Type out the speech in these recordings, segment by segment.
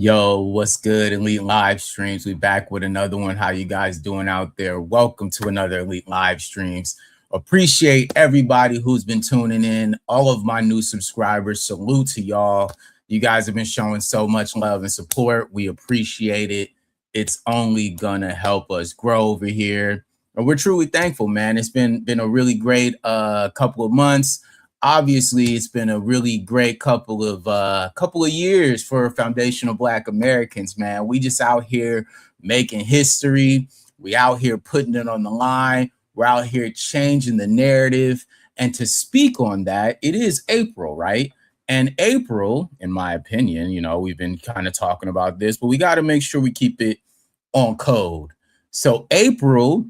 Yo, what's good, Elite Live Streams? We back with another one. How you guys doing out there? Welcome to another Elite Live Streams. Appreciate everybody who's been tuning in. All of my new subscribers, salute to y'all. You guys have been showing so much love and support. We appreciate it. It's only gonna help us grow over here. And we're truly thankful, man. It's been a really great couple of months. Obviously, it's been a really great couple of years for foundational Black Americans, man. We just out here making history. We out here putting it on the line. We're out here changing the narrative. And to speak on that, it is April, right? And April, in my opinion, we've been kind of talking about this, but we got to make sure we keep it on code. So April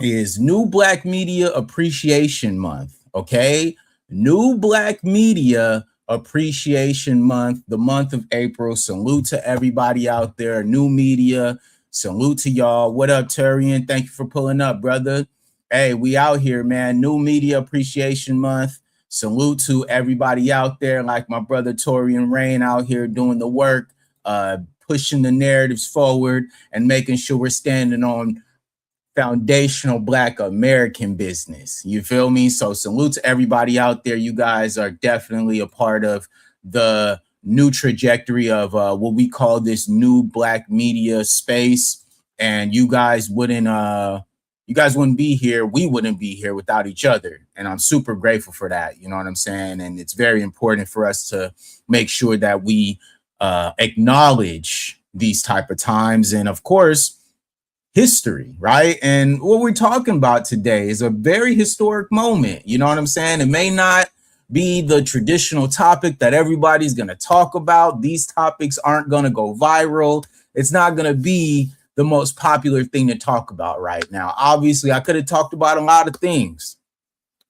is New Black Media Appreciation Month, okay? New Black Media Appreciation Month, the month of April. Salute to everybody out there. New media. Salute to y'all. What up, Turian? Thank you for pulling up, brother. Hey, we out here, man. New Media Appreciation Month. Salute to everybody out there, like my brother Torian Rain out here doing the work, pushing the narratives forward and making sure we're standing on foundational Black American business. You feel me? So salute to everybody out there. You guys are definitely a part of the new trajectory of what we call this new Black media space. And you guys wouldn't be here. We wouldn't be here without each other. And I'm super grateful for that. You know what I'm saying? And it's very important for us to make sure that we acknowledge these type of times. And of course, history, right? And what we're talking about today is a very historic moment. You know what I'm saying? It may not be the traditional topic that everybody's going to talk about. These topics aren't going to go viral. It's not going to be the most popular thing to talk about right now. Obviously, I could have talked about a lot of things,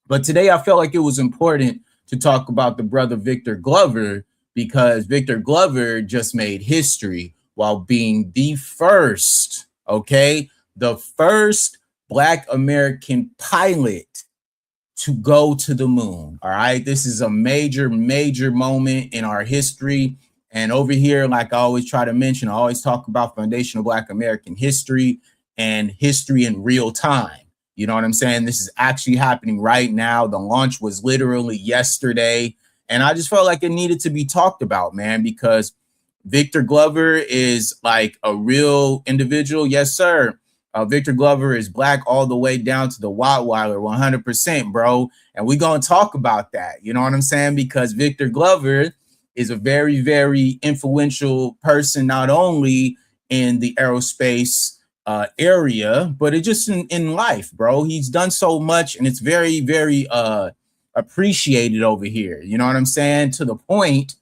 but today I felt like it was important to talk about the brother Victor Glover, because Victor Glover just made history while being the first Black American pilot to go to the moon. All right. This is a major, major moment in our history. And over here, like I always try to mention, I always talk about foundational Black American history and history in real time. You know what I'm saying? This is actually happening right now. The launch was literally yesterday. And I just felt like it needed to be talked about, man, because Victor Glover is like a real individual. Yes, sir. Victor Glover is Black all the way down to the Rottweiler, 100%, bro. And we're going to talk about that. You know what I'm saying? Because Victor Glover is a very, very influential person, not only in the aerospace area, but it's just in life, bro. He's done so much, and it's very, very appreciated over here. You know what I'm saying? To the point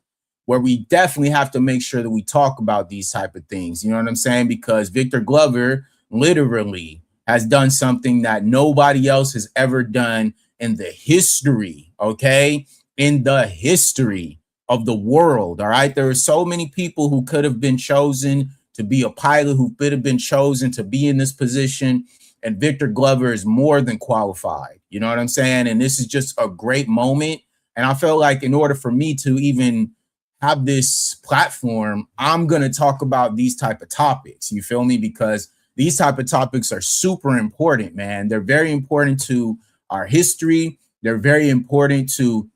where we definitely have to make sure that we talk about these type of things. You know what I'm saying? Because Victor Glover literally has done something that nobody else has ever done in the history, okay? In the history of the world, all right? There are so many people who could have been chosen to be a pilot, who could have been chosen to be in this position, and Victor Glover is more than qualified. You know what I'm saying? And this is just a great moment. And I felt like in order for me to even have this platform, I'm going to talk about these type of topics. You feel me? Because these type of topics are super important, man. They're very important to our history. They're very important to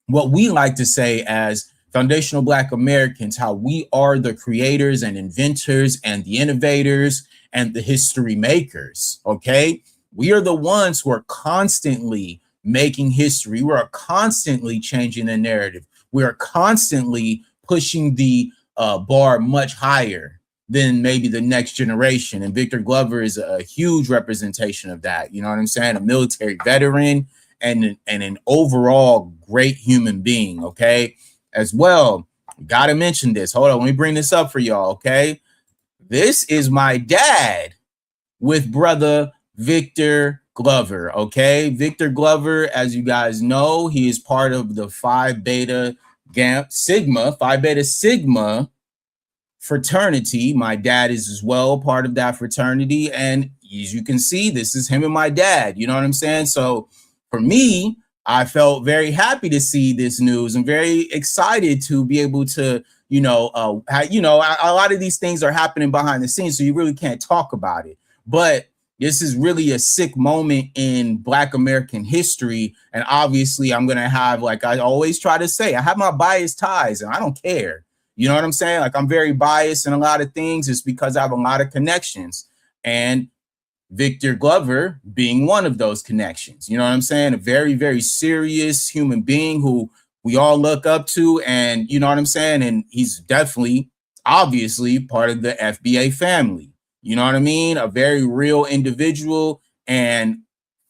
what we like to say as foundational Black Americans, how we are the creators and inventors and the innovators and the history makers, okay? We are the ones who are constantly making history. We are constantly changing the narrative. We are constantly pushing the bar much higher than maybe the next generation. And Victor Glover is a huge representation of that. You know what I'm saying? A military veteran and an overall great human being, okay? As well, got to mention this. Hold on, let me bring this up for y'all, okay? This is my dad with brother Victor Glover, okay? Victor Glover, as you guys know, he is part of the Phi Beta Sigma fraternity. My dad is as well part of that fraternity. And as you can see, this is him and my dad. You know what I'm saying? So for me, I felt very happy to see this news. I'm very excited to be able to a lot of these things are happening behind the scenes, so you really can't talk about it. But this is really a sick moment in Black American history. And obviously, I'm going to have, like I always try to say, I have my biased ties and I don't care. You know what I'm saying? Like, I'm very biased in a lot of things. It's because I have a lot of connections. And Victor Glover being one of those connections. You know what I'm saying? A very, very serious human being who we all look up to. And you know what I'm saying? And he's definitely, obviously, part of the FBA family. You know what I mean? A very real individual and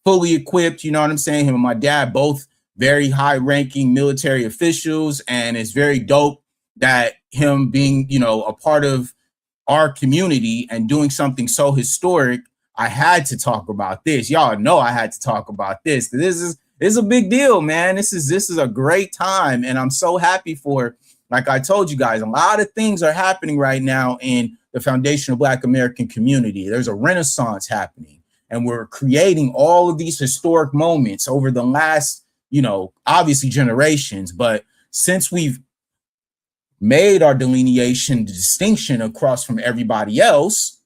fully equipped. You know what I'm saying? Him and my dad, both very high ranking military officials. And it's very dope that him being, a part of our community and doing something so historic. I had to talk about this. Y'all know I had to talk about this. This is a big deal, man. This is a great time. And I'm so happy for, like I told you guys, a lot of things are happening right now in the foundational Black American community. There's a renaissance happening, and we're creating all of these historic moments over the last, obviously generations. But since we've made our delineation, distinction across from everybody else,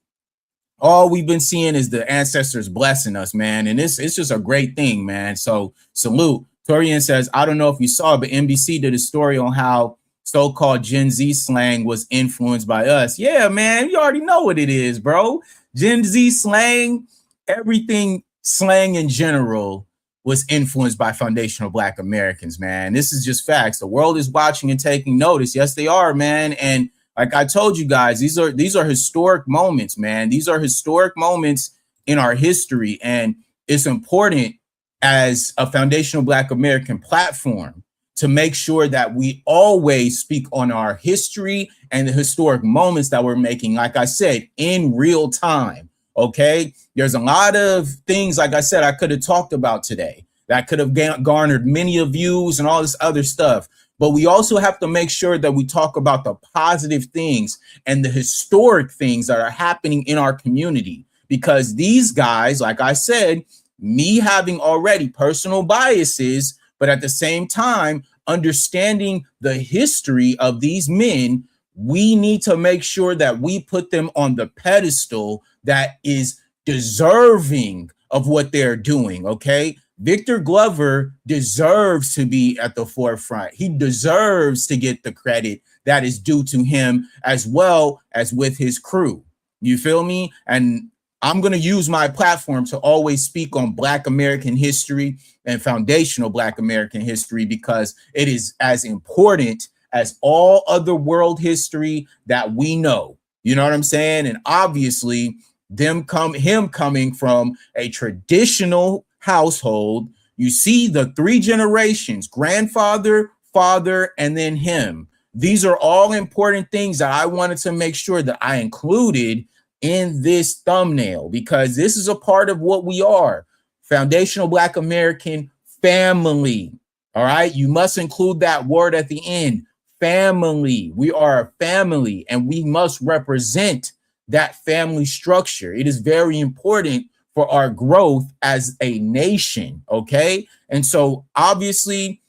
all we've been seeing is the ancestors blessing us, man. And it's just a great thing, man. So salute. Torian says, I don't know if you saw, but NBC did a story on how so-called Gen Z slang was influenced by us. Yeah, man, you already know what it is, bro. Gen Z slang, everything slang in general was influenced by foundational Black Americans, man. This is just facts. The world is watching and taking notice. Yes, they are, man. And like I told you guys, these are historic moments, man. These are historic moments in our history. And it's important as a foundational Black American platform to make sure that we always speak on our history and the historic moments that we're making, like I said, in real time. Okay, there's a lot of things, like I said, I could have talked about today that could have garnered many views and all this other stuff. But we also have to make sure that we talk about the positive things and the historic things that are happening in our community, because these guys, like I said, me having already personal biases, but at the same time, understanding the history of these men, we need to make sure that we put them on the pedestal that is deserving of what they're doing, okay? Victor Glover deserves to be at the forefront. He deserves to get the credit that is due to him, as well as with his crew. You feel me? And I'm going to use my platform to always speak on Black American history and foundational Black American history, because it is as important as all other world history that we know. You know what I'm saying? And obviously, him coming from a traditional household, you see the three generations: grandfather, father, and then him. These are all important things that I wanted to make sure that I included in this thumbnail, because this is a part of what we are, foundational Black American family. All right, you must include that word at the end, family. We are a family, and we must represent that family structure. It is very important for our growth as a nation, okay? And so obviously,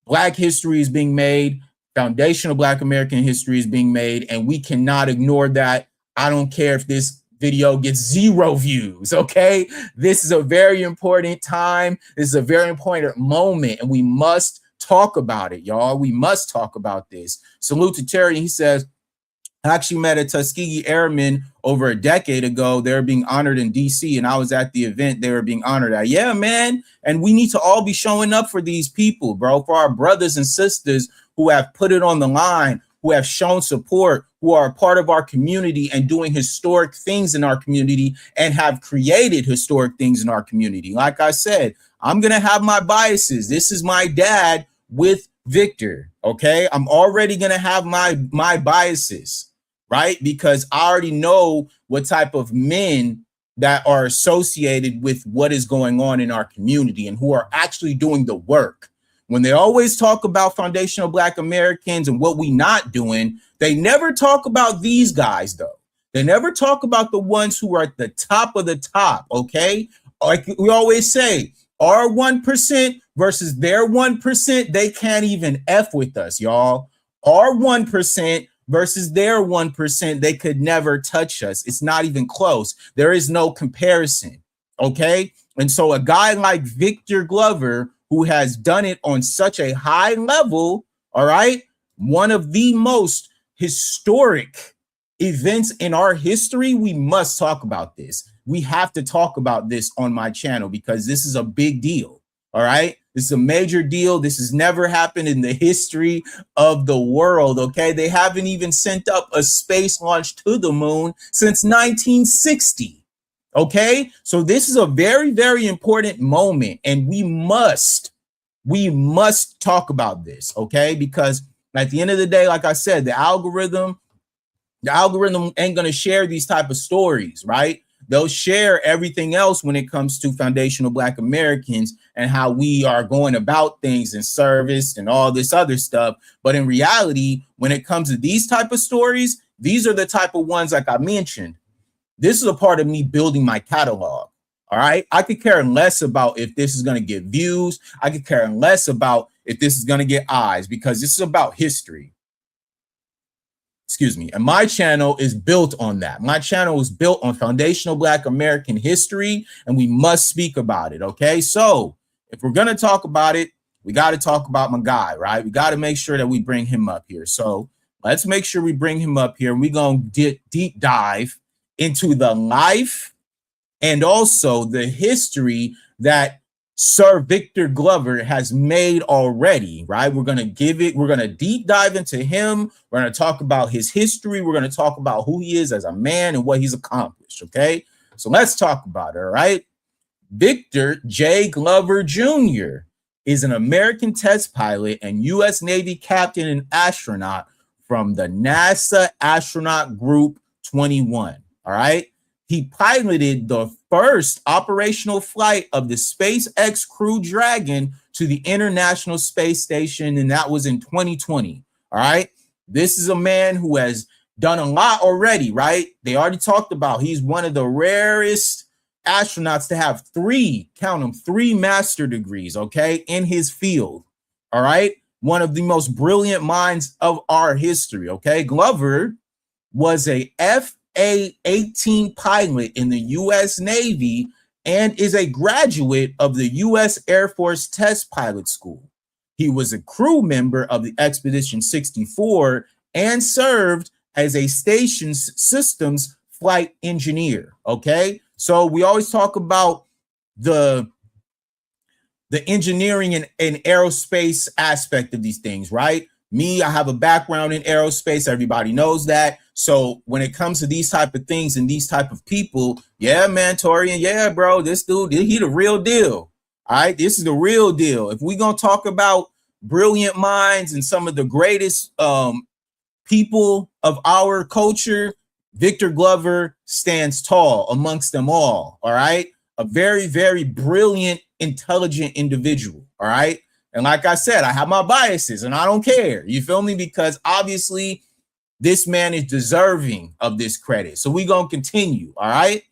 Black history is being made, foundational Black American history is being made, and we cannot ignore that. I don't care if this video gets 0 views, okay? This is a very important time. This is a very important moment, and we must talk about it, y'all. We must talk about this. Salute to Terry. He says, I actually met a Tuskegee Airman over a decade ago. They were being honored in DC, and I was at the event they were being honored at. Yeah, man. And we need to all be showing up for these people, bro, for our brothers and sisters who have put it on the line, who have shown support, who are a part of our community and doing historic things in our community and have created historic things in our community. Like I said, I'm going to have my biases. This is my dad with Victor, okay? I'm already going to have my biases, right? Because I already know what type of men that are associated with what is going on in our community and who are actually doing the work. When they always talk about foundational Black Americans and what we not doing, they never talk about these guys, though. They never talk about the ones who are at the top of the top, okay? Like we always say, our 1% versus their 1%, they can't even F with us, y'all. Our 1% versus their 1%, they could never touch us. It's not even close. There is no comparison. Okay. And so a guy like Victor Glover, who has done it on such a high level, all right, one of the most historic events in our history, we must talk about this. We have to talk about this on my channel because this is a big deal. All right. This is a major deal. This has never happened in the history of the world. Okay. They haven't even sent up a space launch to the moon since 1960. Okay. So this is a very, very important moment. And we must talk about this. Okay. Because at the end of the day, like I said, the algorithm ain't going to share these type of stories, right? They'll share everything else when it comes to foundational Black Americans and how we are going about things in service and all this other stuff. But in reality, when it comes to these type of stories, these are the type of ones, like I mentioned, this is a part of me building my catalog. All right. I could care less about if this is going to get views. I could care less about if this is going to get eyes, because this is about history. Excuse me. And my channel is built on that. My channel is built on foundational Black American history, and we must speak about it. Okay. So if we're going to talk about it, we got to talk about my guy, right? We got to make sure that we bring him up here. So let's make sure we bring him up here. We're going to deep dive into the life and also the history that Sir Victor Glover has made already, right? We're going to deep dive into him. We're going to talk about his history. We're going to talk about who he is as a man and what he's accomplished, okay? So let's talk about it, all right? Victor J. Glover Jr. is an American test pilot and U.S. Navy captain and astronaut from the NASA Astronaut Group 21, all right? He piloted the first operational flight of the SpaceX Crew Dragon to the International Space Station, and that was in 2020. All right. This is a man who has done a lot already, right? They already talked about he's one of the rarest astronauts to have three master degrees, okay, in his field. All right. One of the most brilliant minds of our history. Okay. Glover was a FA-18 pilot in the U.S. Navy and is a graduate of the U.S. Air Force Test Pilot School. He was a crew member of the Expedition 64 and served as a station systems flight engineer. Okay, so we always talk about the engineering and aerospace aspect of these things, right? Me, I have a background in aerospace. Everybody knows that. So when it comes to these type of things and these type of people, yeah, man, Torian, yeah, bro, this dude, he the real deal. All right, this is the real deal. If we're going to talk about brilliant minds and some of the greatest people of our culture, Victor Glover stands tall amongst them all. All right, a very, very brilliant, intelligent individual. All right. And like I said, I have my biases and I don't care. You feel me? Because obviously this man is deserving of this credit. So we're going to continue. All right.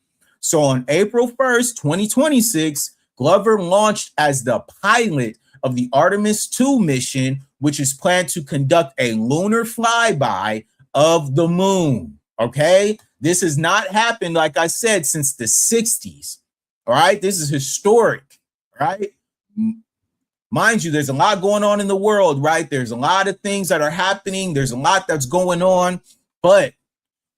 So on April 1st, 2026, Glover launched as the pilot of the Artemis 2 mission, which is planned to conduct a lunar flyby of the moon. Okay. This has not happened, like I said, since the 60s. All right. This is historic. Right. Mind you, there's a lot going on in the world, right? There's a lot of things that are happening. There's a lot that's going on, but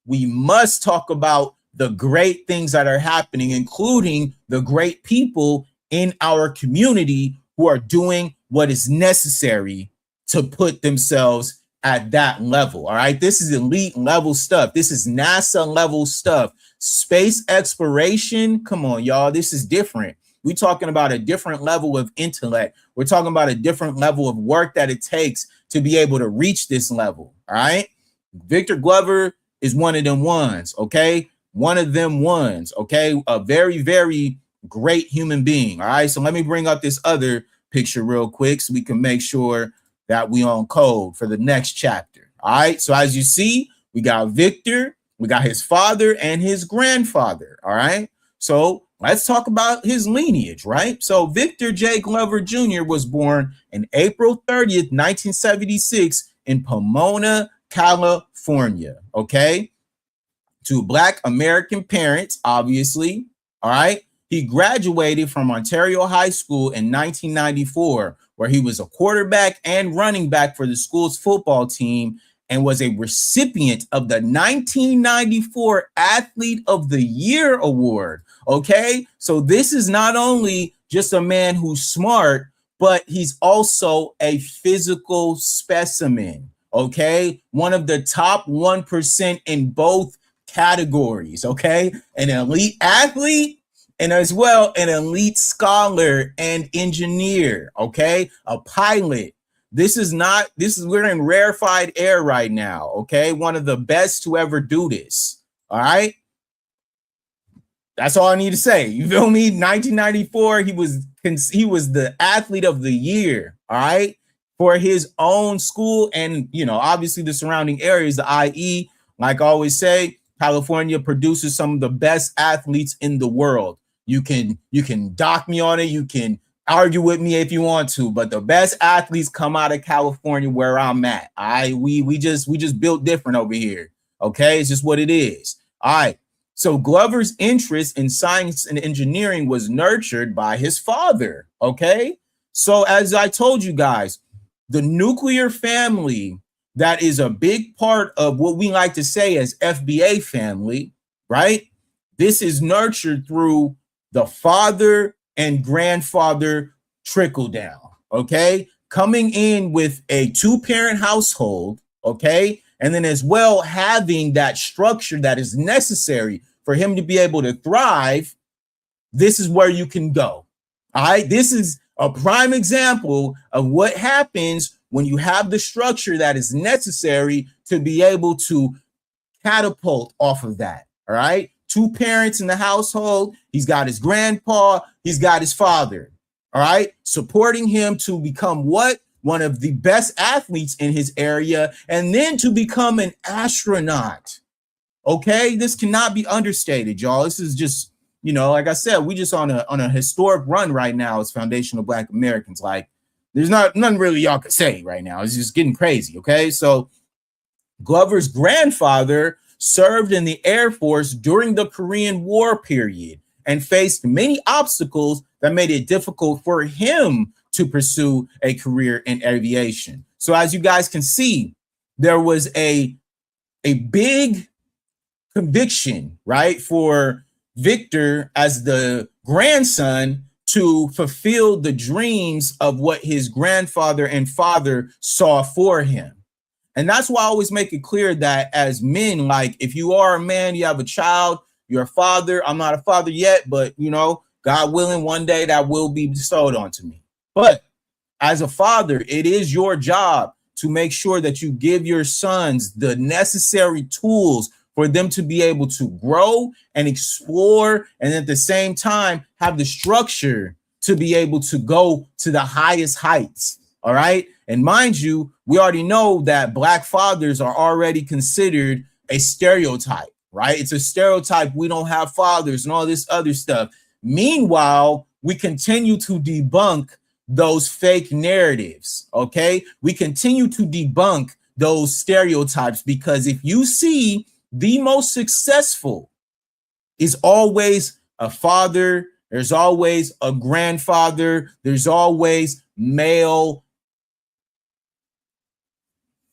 we must talk about the great things that are happening, including the great people in our community who are doing what is necessary to put themselves at that level. All right. This is elite level stuff. This is NASA level stuff. Space exploration. Come on, y'all. This is different. We're talking about a different level of intellect. We're talking about a different level of work that it takes to be able to reach this level. All right. Victor Glover is one of them ones. Okay. One of them ones. Okay. A very, very great human being. All right. So let me bring up this other picture real quick so we can make sure that we on code for the next chapter. All right. So as you see, we got Victor, we got his father and his grandfather. All right. So let's talk about his lineage, right? So Victor J. Glover Jr. was born on April 30th, 1976 in Pomona, California, okay? To Black American parents, obviously, all right? He graduated from Ontario High School in 1994, where he was a quarterback and running back for the school's football team and was a recipient of the 1994 Athlete of the Year award, okay? So this is not only just a man who's smart, but he's also a physical specimen, okay? One of the top 1% in both categories, okay? An elite athlete and as well an elite scholar and engineer, okay? A pilot. We're in rarefied air right now, okay? One of the best to ever do this, all right? That's all I need to say. You feel me? 1994, he was the athlete of the year, all right? For his own school and, obviously the surrounding areas, the IE, like I always say, California produces some of the best athletes in the world. You can dock me on it. You can argue with me if you want to, but the best athletes come out of California where I'm at. We just built different over here. Okay, it's just what it is. All right. So Glover's interest in science and engineering was nurtured by his father. Okay. So as I told you guys, the nuclear family that is a big part of what we like to say as FBA family, right? This is nurtured through the father and grandfather trickle down, okay? Coming in with a two-parent household, okay? And then as well having that structure that is necessary for him to be able to thrive, this is where you can go, all right? This is a prime example of what happens when you have the structure that is necessary to be able to catapult off of that, all right? Two parents in the household. He's got his grandpa. He's got his father, all right? Supporting him to become what? One of the best athletes in his area, and then to become an astronaut, okay? This cannot be understated, y'all. This is just, like I said, we just on a historic run right now as foundational Black Americans. Like, there's nothing really y'all could say right now. It's just getting crazy, okay? So Glover's grandfather served in the Air Force during the Korean War period and faced many obstacles that made it difficult for him to pursue a career in aviation. So as you guys can see, there was a big conviction, right, for Victor as the grandson to fulfill the dreams of what his grandfather and father saw for him. And that's why I always make it clear that as men, like if you are a man, you have a child, you're a father. I'm not a father yet, but God willing, one day that will be bestowed onto me. But as a father, it is your job to make sure that you give your sons the necessary tools for them to be able to grow and explore, and at the same time have the structure to be able to go to the highest heights. All right. And mind you, we already know that Black fathers are already considered a stereotype, right? It's a stereotype. We don't have fathers and all this other stuff. Meanwhile, we continue to debunk those fake narratives. Okay. We continue to debunk those stereotypes, because if you see, the most successful is always a father. There's always a grandfather. There's always male.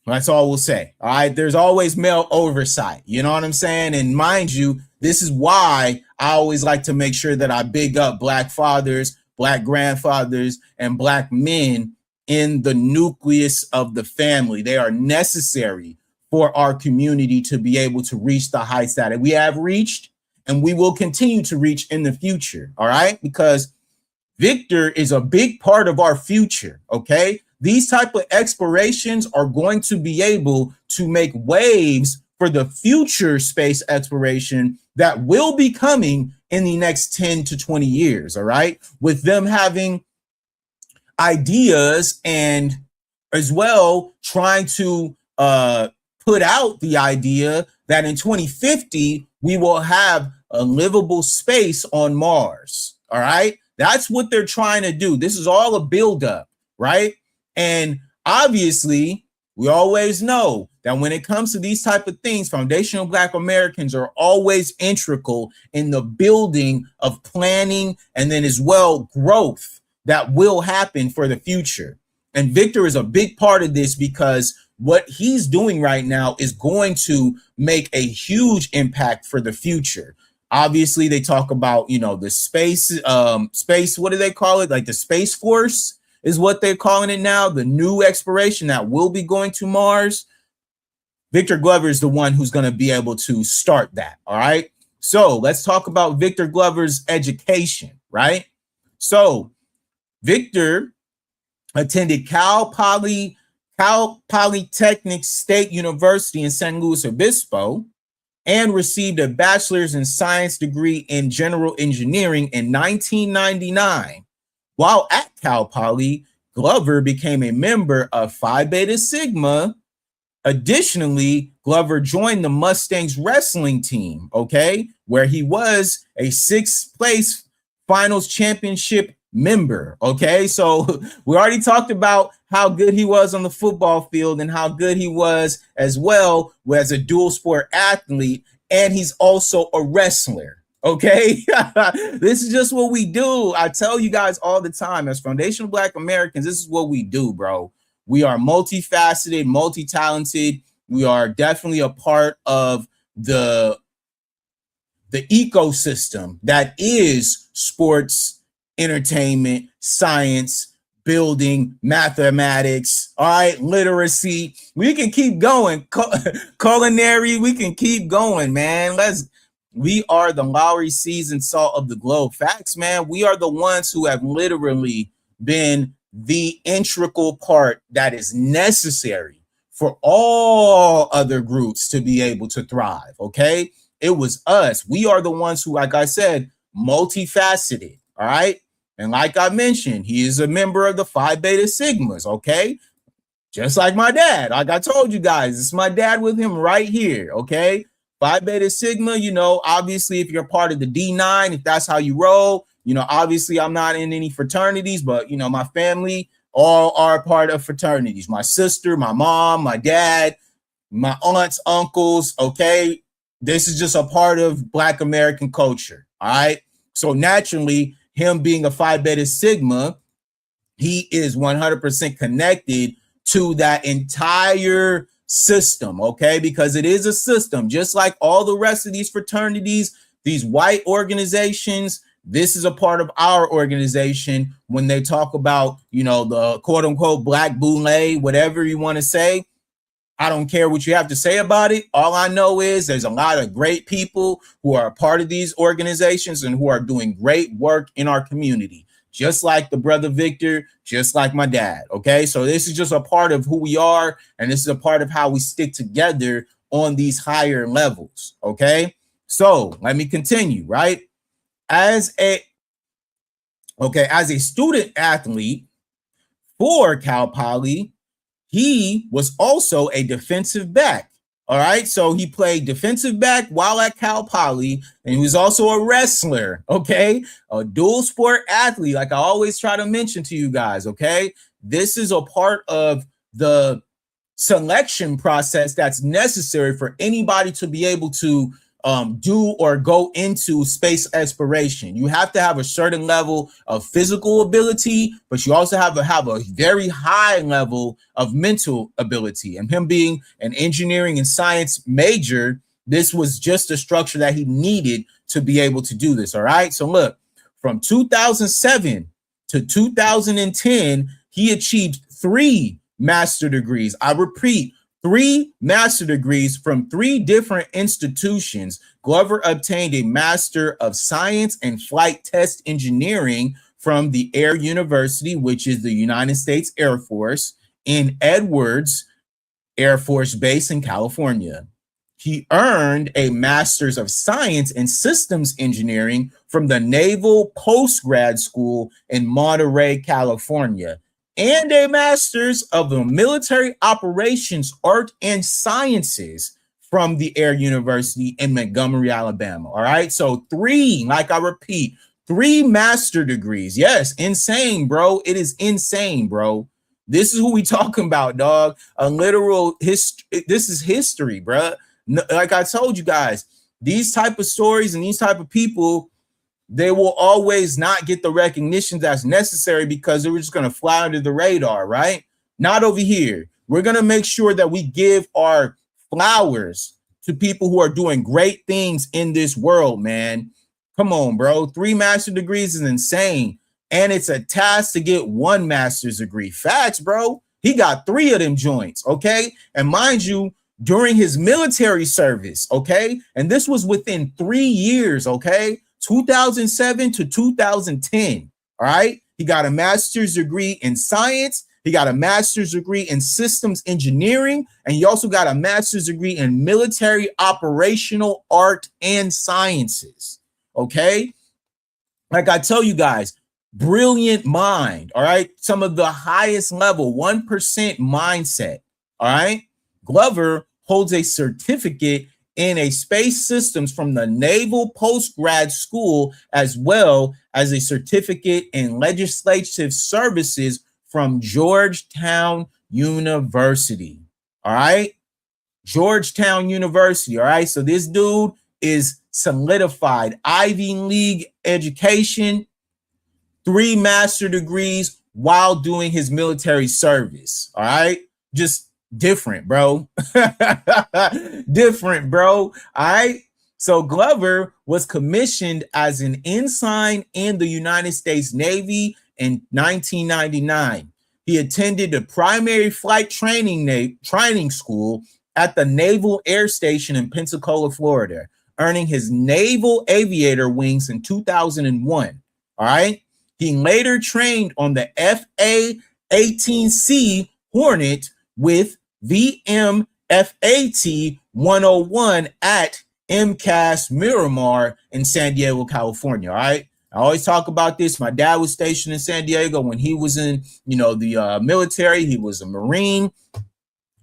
That's all we'll say. All right. There's always male oversight. You know what I'm saying? And mind you, this is why I always like to make sure that I big up Black fathers, Black grandfathers, and Black men in the nucleus of the family. They are necessary for our community to be able to reach the heights that we have reached and we will continue to reach in the future. All right. Because Victor is a big part of our future. Okay. These type of explorations are going to be able to make waves for the future space exploration that will be coming in the next 10 to 20 years. All right. With them having ideas and as well trying to put out the idea that in 2050, we will have a livable space on Mars. All right. That's what they're trying to do. This is all a buildup, right? And obviously, We always know that when it comes to these type of things, foundational Black Americans are always integral in the building of planning and then as well growth that will happen for the future. And Victor is a big part of this because what he's doing right now is going to make a huge impact for the future. Obviously, they talk about, the space, what do they call it? Like the Space Force is what they're calling it now, the new exploration that will be going to Mars. Victor Glover is the one who's going to be able to start that, all right? So let's talk about Victor Glover's education, right? So Victor attended Cal Polytechnic State University in San Luis Obispo and received a bachelor's in science degree in general engineering in 1999. While at Cal Poly, Glover became a member of Phi Beta Sigma. Additionally, Glover joined the Mustangs wrestling team, okay, where he was a sixth place finals championship member, okay? So we already talked about how good he was on the football field and how good he was as well as a dual sport athlete, and he's also a wrestler. Okay, this is just what we do. I tell you guys all the time, as foundational Black Americans, this is what we do, bro. We are multifaceted, multi-talented. We are definitely a part of the ecosystem that is sports, entertainment, science, building, mathematics, all right, literacy. We can keep going. Culinary, we can keep going, man. We are the Lowry seasoned salt of the globe. Facts, man. We are the ones who have literally been the integral part that is necessary for all other groups to be able to thrive, okay? It was us. We are the ones who, like I said, multifaceted, all right? And like I mentioned, he is a member of the Phi Beta Sigmas, okay? Just like my dad. Like I told you guys, it's my dad with him right here, okay? Phi Beta Sigma, obviously if you're part of the D9, if that's how you roll, obviously I'm not in any fraternities, but, my family all are part of fraternities. My sister, my mom, my dad, my aunts, uncles, okay? This is just a part of Black American culture, all right? So naturally, him being a Phi Beta Sigma, he is 100% connected to that entire system, okay? Because it is a system, just like all the rest of these fraternities, these white organizations. This is a part of our organization when they talk about, the quote unquote Black boule, whatever you want to say. I don't care what you have to say about it. All I know is there's a lot of great people who are a part of these organizations and who are doing great work in our community. Just like the brother Victor, just like my dad, okay? So this is just a part of who we are, and this is a part of how we stick together on these higher levels, okay? So let me continue, right? As a student athlete for Cal Poly, he was also a defensive back. All right, so he played defensive back while at Cal Poly, and he was also a wrestler, okay? A dual sport athlete, like I always try to mention to you guys, okay? This is a part of the selection process that's necessary for anybody to be able to do or go into space exploration. You have to have a certain level of physical ability, but you also have a very high level of mental ability. And him being an engineering and science major, this was just a structure that he needed to be able to do this. All right. So look, from 2007 to 2010, he achieved 3 master degrees. I repeat, 3 master degrees from 3 different institutions. Glover obtained a Master of Science and Flight Test Engineering from the Air University, which is the United States Air Force, in Edwards Air Force Base in California. He earned a Master's of Science and Systems Engineering from the Naval Postgrad School in Monterey, California, and a Master's of the Military Operations Art and Sciences from the Air University in Montgomery, Alabama. All right, so 3, like I repeat, 3 master degrees. Yes, insane, bro. It is insane, bro. This is who we talking about, dog. A literal history. This is history, bruh. Like I told you guys, these type of stories and these type of people, they will always not get the recognition that's necessary because they were just going to fly under the radar, right? Not over here. We're going to make sure that we give our flowers to people who are doing great things in this world, man. Come on, bro. 3 master's degrees is insane. And it's a task to get 1 master's degree. Facts, bro. He got 3 of them joints, okay? And mind you, during his military service, okay? And this was within 3 years, okay? 2007 to 2010, all right? He got a master's degree in science. He got a master's degree in systems engineering. And he also got a master's degree in military operational art and sciences, okay? Like I tell you guys, brilliant mind, all right? Some of the highest level, 1% mindset, all right? Glover holds a certificate in a space systems from the Naval Postgrad School, as well as a certificate in legislative services from Georgetown University. All right. Georgetown University. All right. So this dude is solidified Ivy League education, 3 master degrees while doing his military service. All right. Just different, bro. Different, bro. All right. So Glover was commissioned as an ensign in the United States Navy in 1999. He attended the primary flight training school at the Naval Air Station in Pensacola, Florida, earning his naval aviator wings in 2001. All right. He later trained on the FA-18C Hornet with VMFAT 101 at MCAS Miramar in San Diego, California. All right. I always talk about this. My dad was stationed in San Diego when he was in, the military. He was a Marine.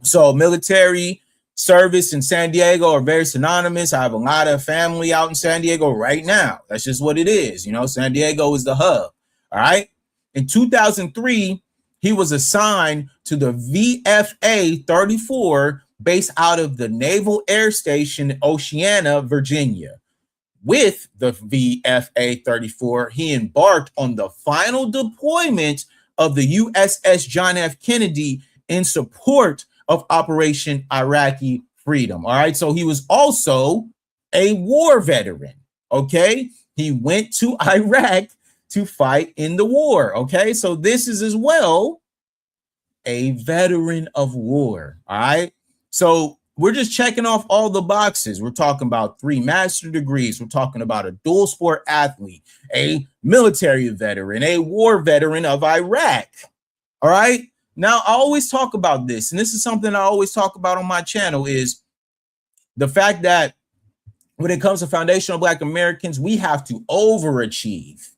So military service in San Diego are very synonymous. I have a lot of family out in San Diego right now. That's just what it is. San Diego is the hub. All right. In 2003, he was assigned to the VFA 34 based out of the Naval Air Station in Oceana, Virginia. With the VFA 34, he embarked on the final deployment of the USS John F. Kennedy in support of Operation Iraqi Freedom. All right. So he was also a war veteran. Okay. He went to Iraq to fight in the war. Okay. So this is as well a veteran of war. All right. So we're just checking off all the boxes. We're talking about 3 master degrees. We're talking about a dual sport athlete, a military veteran, a war veteran of Iraq. All right. Now, I always talk about this, and this is something I always talk about on my channel, is the fact that when it comes to foundational Black Americans, we have to overachieve.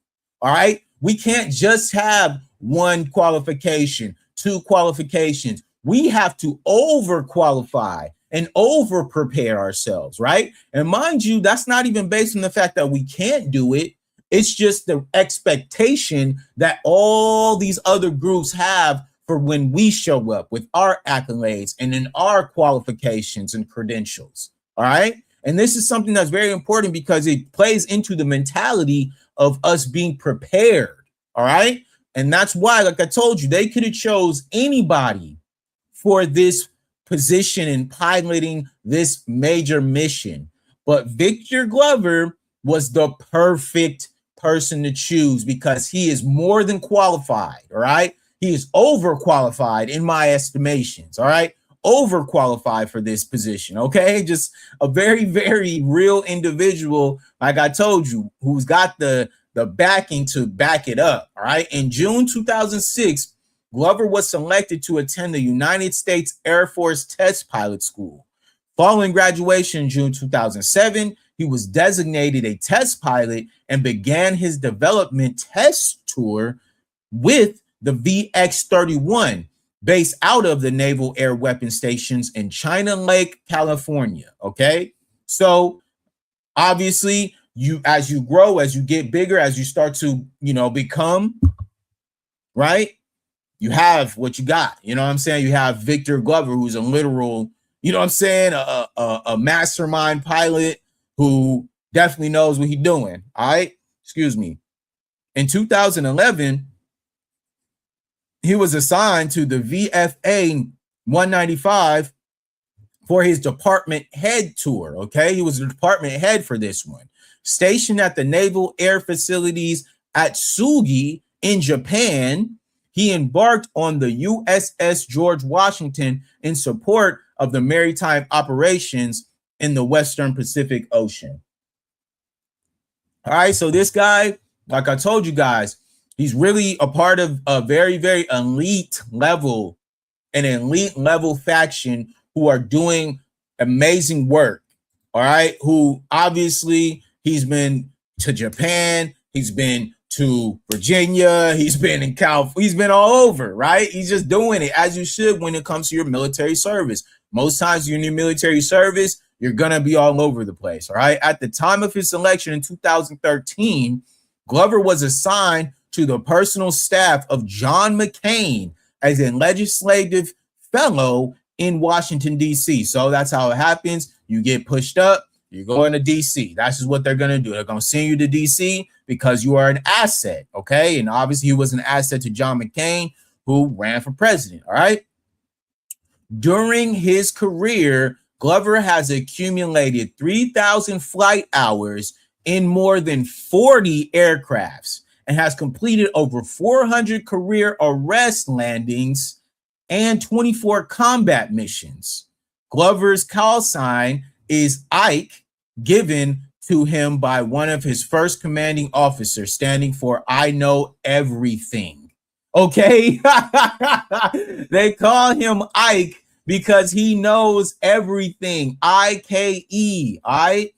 All right. We can't just have 1 qualification, 2 qualifications. We have to overqualify and over prepare ourselves, right? And mind you, that's not even based on the fact that we can't do it. It's just the expectation that all these other groups have for when we show up with our accolades and in our qualifications and credentials. All right. And this is something that's very important because it plays into the mentality of us being prepared. All right. And that's why, like I told you, they could have chose anybody for this position in piloting this major mission. But Victor Glover was the perfect person to choose because he is more than qualified. All right. He is overqualified in my estimations. All right. Overqualified for this position. Okay. Just a very, very real individual, like I told you, who's got the backing to back it up. All right. In June 2006, Glover was selected to attend the United States Air Force Test Pilot School. Following graduation in June 2007, he was designated a test pilot and began his development test tour with the VX-31, based out of the Naval Air Weapons Stations in China Lake, California. Okay, so obviously, as you grow, as you get bigger, as you start to, become, right? you have what you got. You know what I'm saying? You have Victor Glover, who's a literal, you know what I'm saying, a mastermind pilot who definitely knows what he's doing. All right, excuse me. In 2011, he was assigned to the VFA 195 for his department head tour. Okay, he was the department head for this one. Stationed at the Naval Air Facilities at Sugi in Japan, he embarked on the USS George Washington in support of the maritime operations in the Western Pacific Ocean. All right, so this guy, like I told you guys, he's really a part of a very, very elite level, an elite level faction who are doing amazing work. All right, who obviously he's been to Japan, he's been to Virginia, he's been in California, he's been all over, right? He's just doing it as you should when it comes to your military service. Most times you're in your military service, you're gonna be all over the place. All right. At the time of his selection in 2013, Glover was assigned to the personal staff of John McCain as a legislative fellow in Washington, D.C. So that's how it happens. You get pushed up, you're going to D.C. That's just what they're going to do. They're going to send you to D.C. because you are an asset, okay? And obviously he was an asset to John McCain, who ran for president, all right? During his career, Glover has accumulated 3,000 flight hours in more than 40 aircrafts and has completed over 400 career arrest landings and 24 combat missions. Glover's call sign is Ike, given to him by one of his first commanding officers, standing for I know everything. Okay? They call him Ike because he knows everything. IKE. All right?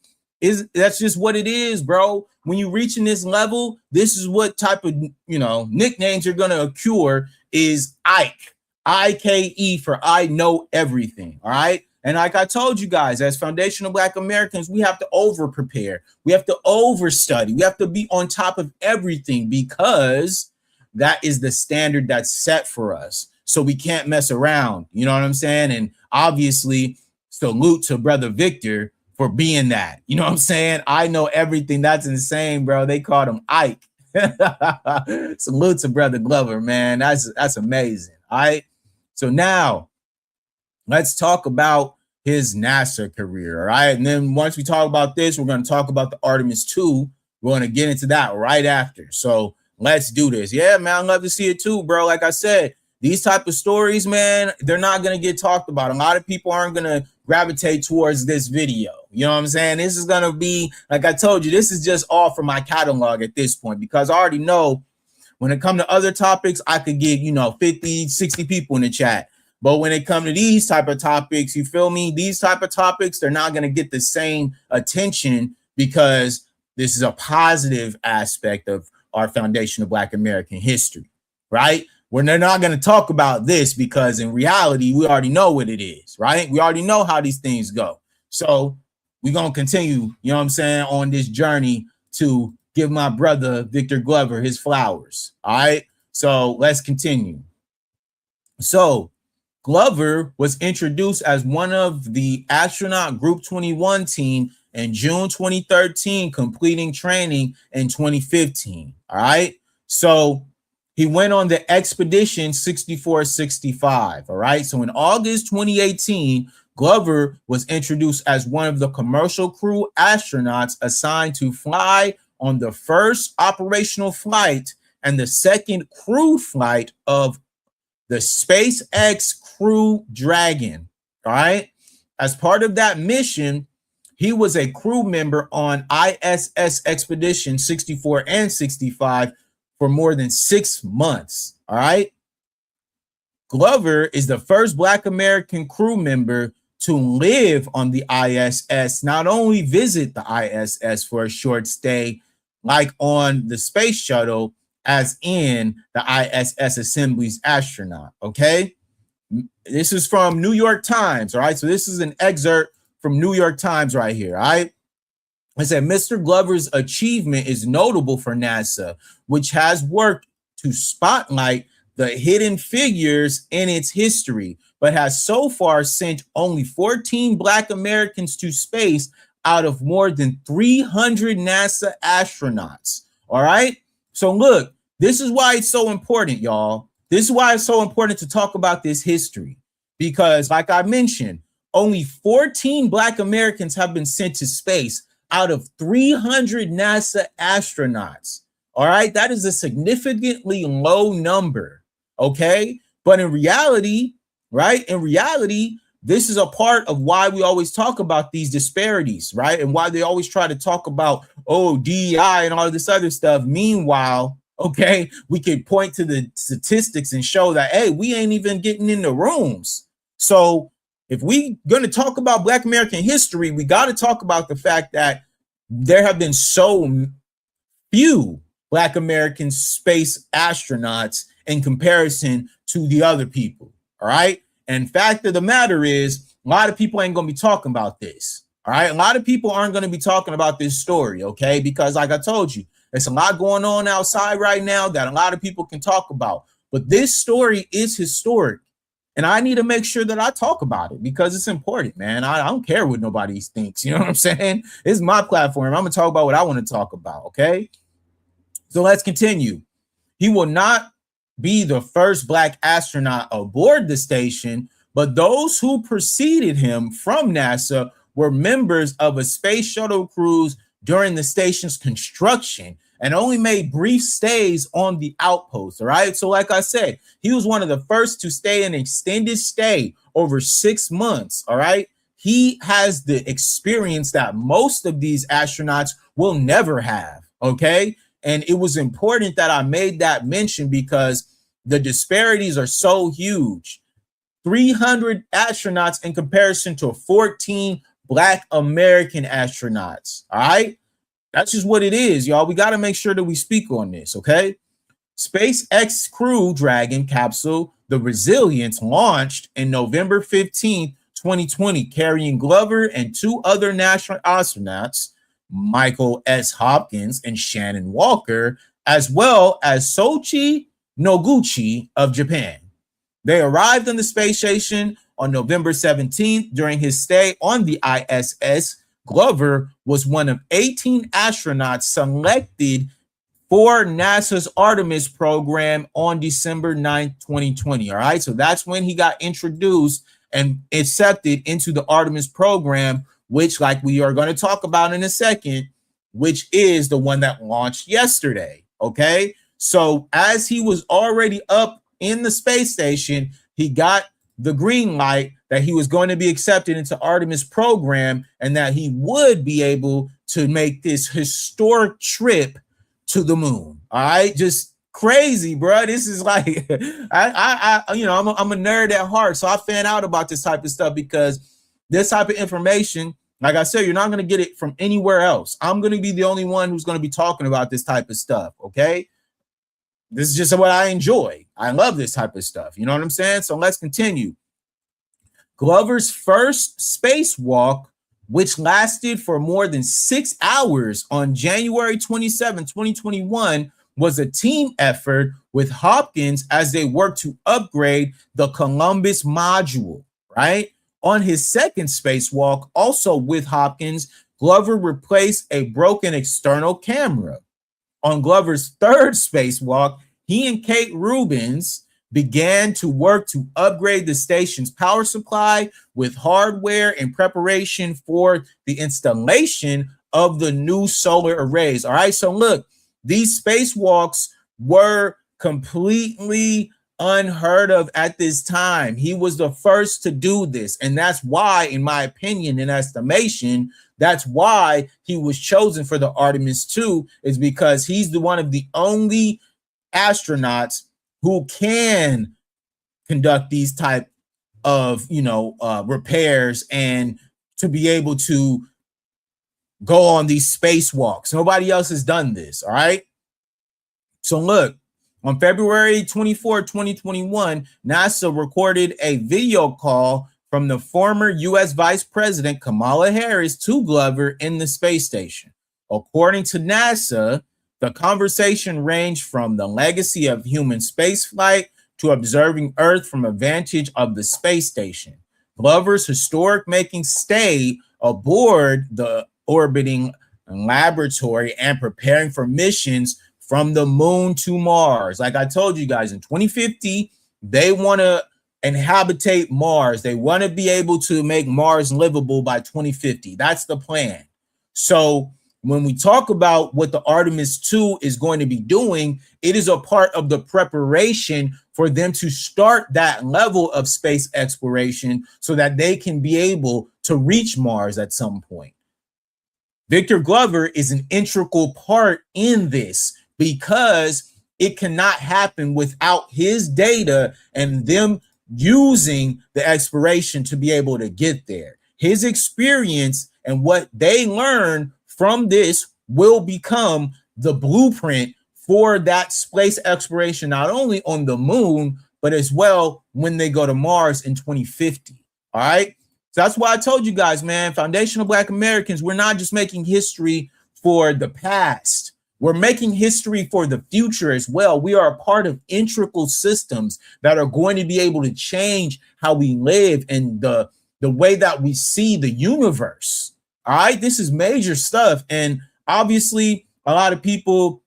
That's just what it is, bro. When you reaching this level, this is what type of, nicknames you're going to accrue is Ike. IKE for I know everything. All right. And like I told you guys, as foundational Black Americans, we have to over prepare. We have to over study. We have to be on top of everything because that is the standard that's set for us. So we can't mess around. You know what I'm saying? And obviously, salute to Brother Victor for being that. You know what I'm saying? I know everything. That's insane, bro. They called him Ike. Salute to Brother Glover, man. That's amazing. All right. So now let's talk about his NASA career. All right. And then once we talk about this, we're going to talk about the Artemis 2. We're going to get into that right after. So let's do this. Yeah, man. I'd love to see it too, bro. Like I said, these type of stories, man, they're not going to get talked about. A lot of people aren't going to gravitate towards this video. You know what I'm saying? This is going to be, like I told you, this is just all for my catalog at this point, because I already know when it comes to other topics, I could get, 50, 60 people in the chat. But when it comes to these type of topics, you feel me? These type of topics, they're not going to get the same attention because this is a positive aspect of our foundational Black American history, right? When they're not going to talk about this because in reality, we already know what it is, right? We already know how these things go. So we're going to continue, you know what I'm saying, on this journey to give my brother Victor Glover his flowers. All right. So let's continue. So Glover was introduced as one of the astronaut Group 21 team in June 2013, completing training in 2015. All right. So he went on the Expedition 6465. All right. So in August 2018, Glover was introduced as one of the commercial crew astronauts assigned to fly on the first operational flight and the second crew flight of the SpaceX Crew Dragon. All right. As part of that mission, he was a crew member on ISS Expedition 64 and 65 for more than 6 months. All right. Glover is the first Black American crew member to live on the ISS, not only visit the ISS for a short stay, like on the space shuttle, as in the ISS Assembly's astronaut. Okay. This is from New York Times. All right. So this is an excerpt from New York Times right here. All right. It said, Mr. Glover's achievement is notable for NASA, which has worked to spotlight the hidden figures in its history, but has so far sent only 14 Black Americans to space out of more than 300 NASA astronauts. All right. So look, this is why it's so important, y'all. This is why it's so important to talk about this history, because like I mentioned, only 14 Black Americans have been sent to space out of 300 NASA astronauts. All right. That is a significantly low number. Okay. But in reality, right? In reality, this is a part of why we always talk about these disparities, right? And why they always try to talk about, oh, DEI and all of this other stuff. Meanwhile, okay, we can point to the statistics and show that, hey, we ain't even getting in the rooms. So if we going to talk about Black American history, we got to talk about the fact that there have been so few Black American space astronauts in comparison to the other people. All right. And fact of the matter is, a lot of people ain't going to be talking about this. All right. A lot of people aren't going to be talking about this story. Okay. Because like I told you, there's a lot going on outside right now that a lot of people can talk about. But this story is historic. And I need to make sure that I talk about it because it's important, man. I don't care what nobody thinks. You know what I'm saying? It's my platform. I'm going to talk about what I want to talk about. Okay. So let's continue. He will not be the first Black astronaut aboard the station, but those who preceded him from NASA were members of a space shuttle cruise during the station's construction and only made brief stays on the outpost. All right. So like I said, he was one of the first to stay an extended stay over 6 months. All right. He has the experience that most of these astronauts will never have. Okay. And it was important that I made that mention because the disparities are so huge. 300 astronauts in comparison to 14 Black American astronauts. All right. That's just what it is, y'all. We got to make sure that we speak on this. Okay. SpaceX Crew Dragon capsule, the Resilience, launched in November 15th, 2020, carrying Glover and 2 other national astronauts, Michael S. Hopkins and Shannon Walker, as well as Soichi Noguchi of Japan. They arrived on the space station on November 17th. During his stay on the ISS, Glover was one of 18 astronauts selected for NASA's Artemis program on December 9th, 2020. All right, so that's when he got introduced and accepted into the Artemis program, which, like we are going to talk about in a second, which is the one that launched yesterday. Okay, so as he was already up in the space station, he got the green light that he was going to be accepted into Artemis program and that he would be able to make this historic trip to the moon. All right, just crazy, bro. This is like, I'm a nerd at heart, so I fan out about this type of stuff because this type of information, like I said, you're not going to get it from anywhere else. I'm going to be the only one who's going to be talking about this type of stuff. Okay. This is just what I enjoy. I love this type of stuff. You know what I'm saying? So let's continue. Glover's first spacewalk, which lasted for more than 6 hours on January 27, 2021, was a team effort with Hopkins as they worked to upgrade the Columbus module, right? On his second spacewalk, also with Hopkins, Glover replaced a broken external camera. On Glover's third spacewalk, he and Kate Rubins began to work to upgrade the station's power supply with hardware in preparation for the installation of the new solar arrays. All right, so look, these spacewalks were completely unheard of at this time. He was the first to do this. And that's why, in my opinion and estimation, that's why he was chosen for the Artemis 2, is because he's the one of the only astronauts who can conduct these type of, repairs and to be able to go on these spacewalks. Nobody else has done this. All right. So look, on February 24, 2021, NASA recorded a video call from the former U.S. Vice President Kamala Harris to Glover in the space station. According to NASA, the conversation ranged from the legacy of human spaceflight to observing Earth from a vantage of the space station. Glover's historic making stay aboard the orbiting laboratory and preparing for missions from the moon to Mars. Like I told you guys, in 2050, they want to inhabitate Mars. They want to be able to make Mars livable by 2050. That's the plan. So when we talk about what the Artemis 2 is going to be doing, it is a part of the preparation for them to start that level of space exploration so that they can be able to reach Mars at some point. Victor Glover is an integral part in this because it cannot happen without his data and them using the exploration to be able to get there. His experience and what they learn from this will become the blueprint for that space exploration, not only on the moon, but as well when they go to Mars in 2050. All right. So that's why I told you guys, man, foundational Black Americans, we're not just making history for the past. We're making history for the future as well. We are a part of integral systems that are going to be able to change how we live and the way that we see the universe. All right, this is major stuff. And obviously, a lot of people,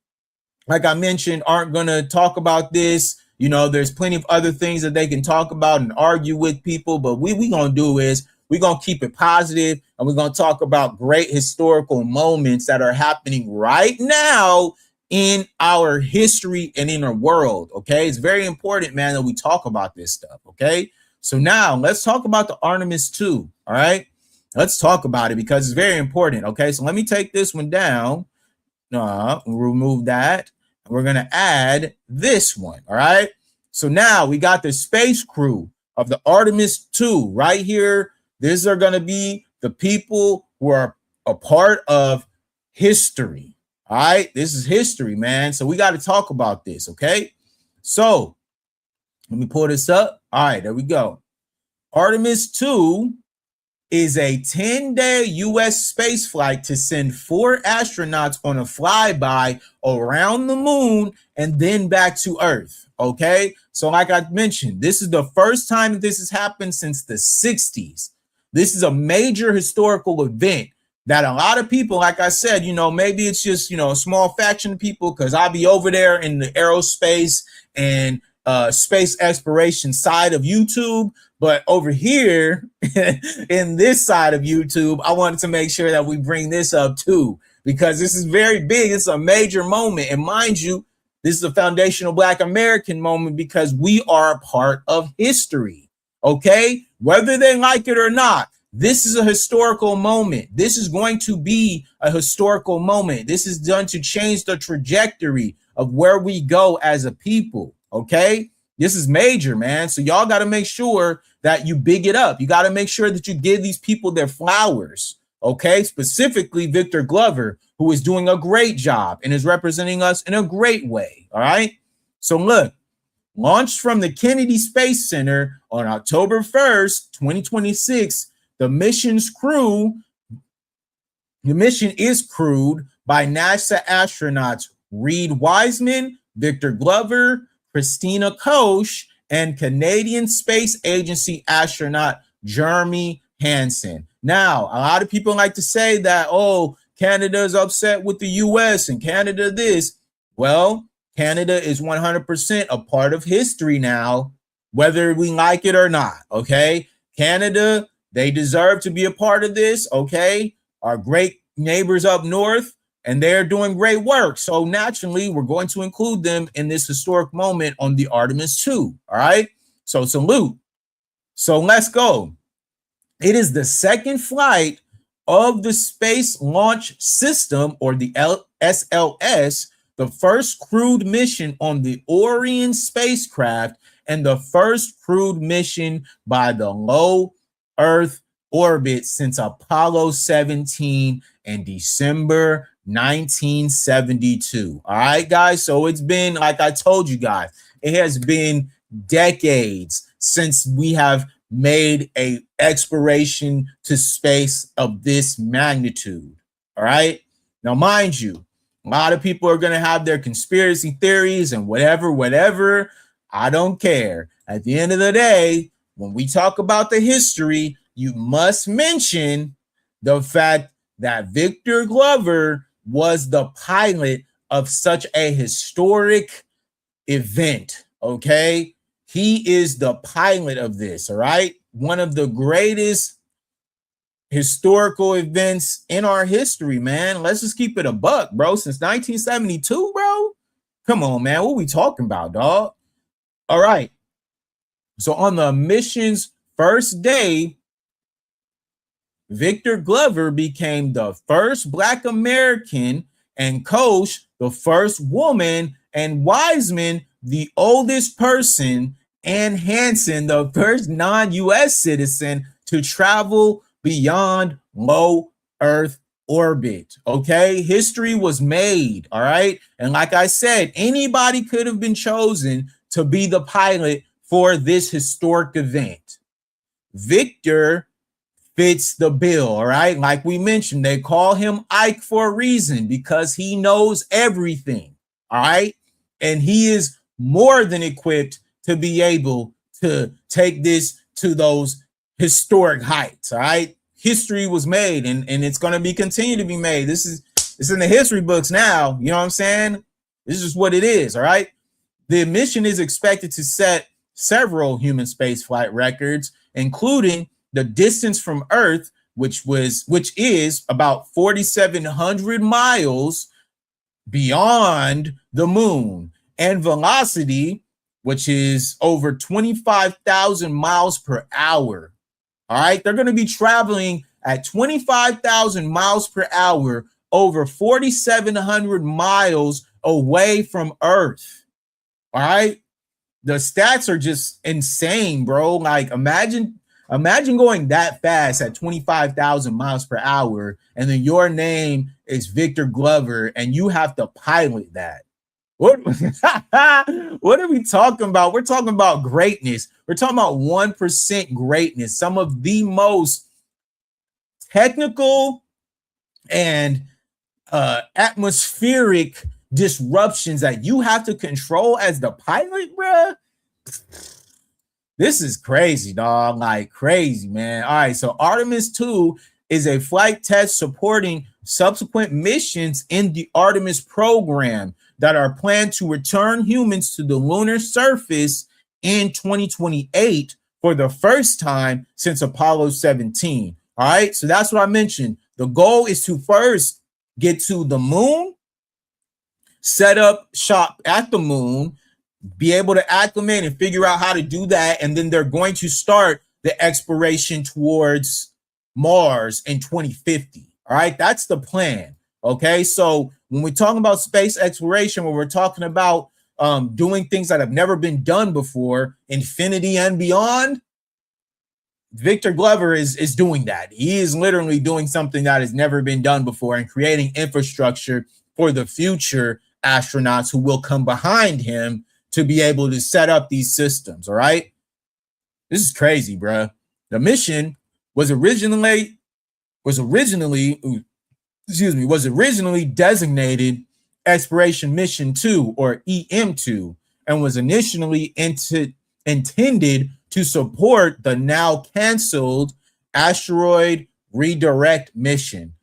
like I mentioned, aren't going to talk about this. You know, there's plenty of other things that they can talk about and argue with people. But what we're going to do is we're going to keep it positive, and we're going to talk about great historical moments that are happening right now in our history and in our world. Okay, it's very important, man, that we talk about this stuff. Okay, so now let's talk about the Artemis 2. All right. Let's talk about it because it's very important. Okay, so let me take this one down. Remove that. We're going to add this one. All right. So now we got the space crew of the Artemis 2 right here. These are going to be the people who are a part of history. All right. This is history, man. So we got to talk about this. Okay. So let me pull this up. All right. There we go. Artemis 2 is a 10-day U.S. space flight to send 4 astronauts on a flyby around the moon and then back to Earth. Okay, so like I mentioned, this is the first time that this has happened since the 60s. This is a major historical event that a lot of people, like I said, you know, maybe it's just, you know, a small faction of people because I'll be over there in the aerospace and space exploration side of YouTube. But over here in this side of YouTube, I wanted to make sure that we bring this up too, because this is very big. It's a major moment. And mind you, this is a foundational Black American moment because we are a part of history. Okay, whether they like it or not, this is a historical moment. This is going to be a historical moment. This is done to change the trajectory of where we go as a people. Okay, this is major, man. So y'all got to make sure that you big it up. You got to make sure that you give these people their flowers. Okay, specifically Victor Glover, who is doing a great job and is representing us in a great way. All right. So look, launched from the Kennedy Space Center on October 1st, 2026, the mission is crewed by NASA astronauts Reed Wiseman, Victor Glover, Christina Koch, and Canadian Space Agency astronaut Jeremy Hansen. Now, a lot of people like to say that, oh, Canada is upset with the US and Canada this. Well, Canada is 100% a part of history now, whether we like it or not. Okay, Canada, they deserve to be a part of this. Okay, our great neighbors up north, and they're doing great work. So naturally, we're going to include them in this historic moment on the Artemis 2. All right, so salute. So let's go. It is the second flight of the Space Launch System, or the SLS, the first crewed mission on the Orion spacecraft, and the first crewed mission by the low Earth orbit since Apollo 17 in December 1972. All right, guys. So it's been, like I told you guys, it has been decades since we have made a exploration to space of this magnitude. All right. Now, mind you, a lot of people are going to have their conspiracy theories and whatever. I don't care. At the end of the day, when we talk about the history, you must mention the fact that Victor Glover was the pilot of such a historic event. Okay. He is the pilot of this. All right. One of the greatest historical events in our history, man. Let's just keep it a buck, bro. Since 1972, bro. Come on, man. What we talking about, dog? All right. So on the mission's first day, Victor Glover became the first Black American, and Koch the first woman, and Wiseman the oldest person, and Hansen the first non-US citizen to travel beyond low Earth orbit. Okay, history was made. All right, and like I said, anybody could have been chosen to be the pilot for this historic event. Victor fits the bill. All right, like we mentioned, they call him Ike for a reason, because he knows everything. All right, and he is more than equipped to be able to take this to those historic heights. All right, history was made, and it's going to be continue to be made. It's in the history books now. You know what I'm saying? This is what it is. All right, the mission is expected to set several human spaceflight records, including the distance from Earth, which is about 4,700 miles beyond the moon, and velocity, which is over 25,000 miles per hour. All right, they're going to be traveling at 25,000 miles per hour over 4,700 miles away from Earth. All right, the stats are just insane, bro. Like imagine going that fast at 25,000 miles per hour, and then your name is Victor Glover, and you have to pilot that. What are we talking about? We're talking about greatness. We're talking about 1% greatness. Some of the most technical and atmospheric disruptions that you have to control as the pilot, bruh. This is crazy, dog. Like crazy, man. All right, so Artemis 2 is a flight test supporting subsequent missions in the Artemis program that are planned to return humans to the lunar surface in 2028 for the first time since Apollo 17. All right, so that's what I mentioned. The goal is to first get to the moon, set up shop at the moon, be able to acclimate and figure out how to do that, and then they're going to start the exploration towards Mars in 2050. All right, that's the plan. Okay, so when we're talking about space exploration, when we're talking about doing things that have never been done before, infinity and beyond, Victor Glover is doing that. He is literally doing something that has never been done before and creating infrastructure for the future astronauts who will come behind him to be able to set up these systems. All right, this is crazy, bro. The mission was originally designated Exploration Mission 2, or EM2, and was initially intended to support the now canceled asteroid redirect mission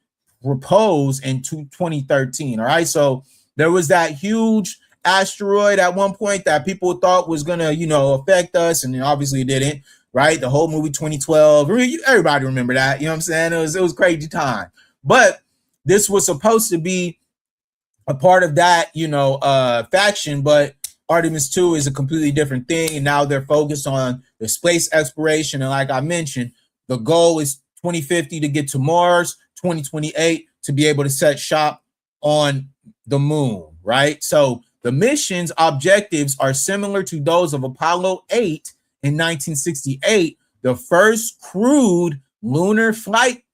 proposed in 2013. All right, so there was that huge asteroid at one point that people thought was gonna, affect us, and obviously it didn't. Right, the whole movie 2012, everybody remember that. You know what I'm saying? It was crazy time, but this was supposed to be a part of that, faction. But Artemis 2 is a completely different thing, and now they're focused on the space exploration. And like I mentioned, the goal is 2050 to get to Mars, 2028 to be able to set shop on the moon. Right, so the mission's objectives are similar to those of Apollo 8 in 1968, the first crewed lunar flight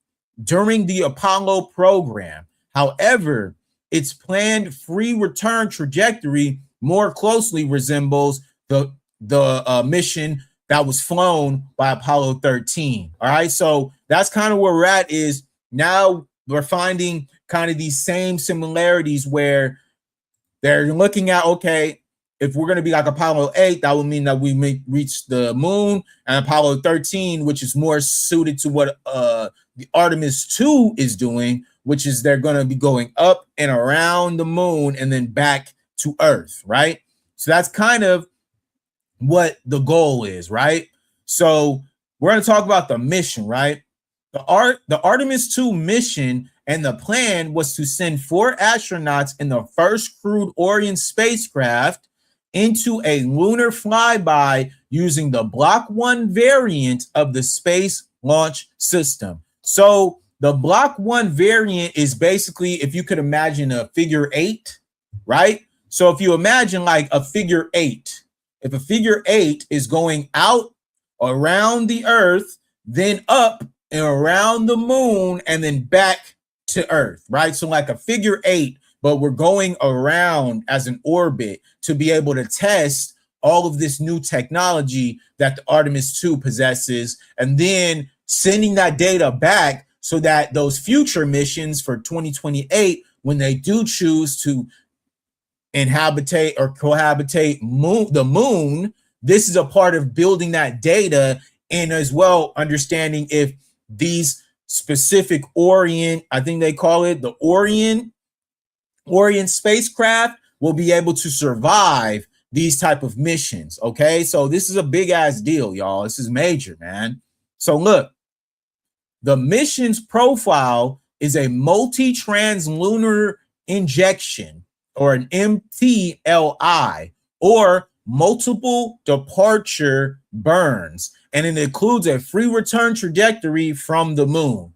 during the Apollo program. However, its planned free return trajectory more closely resembles the mission that was flown by Apollo 13. All right, so that's kind of where we're at. Is now we're finding kind of these same similarities where they're looking at, okay, if we're going to be like Apollo 8, that would mean that we may reach the moon, and Apollo 13, which is more suited to what the Artemis 2 is doing, which is they're going to be going up and around the moon and then back to Earth, right? So that's kind of what the goal is, right? So we're going to talk about the mission, right? The Artemis 2 mission and the plan was to send 4 astronauts in the first crewed Orion spacecraft into a lunar flyby using the Block 1 variant of the Space Launch System. So the Block 1 variant is basically, if you could imagine a figure 8, right? So if you imagine like a figure 8, if a figure 8 is going out around the Earth, then up and around the moon, and then back to Earth, right? So like a figure 8, but we're going around as an orbit to be able to test all of this new technology that the Artemis 2 possesses, and then sending that data back so that those future missions for 2028, when they do choose to inhabitate or cohabitate the moon, this is a part of building that data, and as well understanding if these specific Orion, I think they call it the Orion spacecraft, will be able to survive these type of missions. Okay, so this is a big ass deal, y'all. This is major, man. So look, the mission's profile is a multi-translunar injection, or an MTLI, or multiple departure burns, and it includes a free return trajectory from the moon.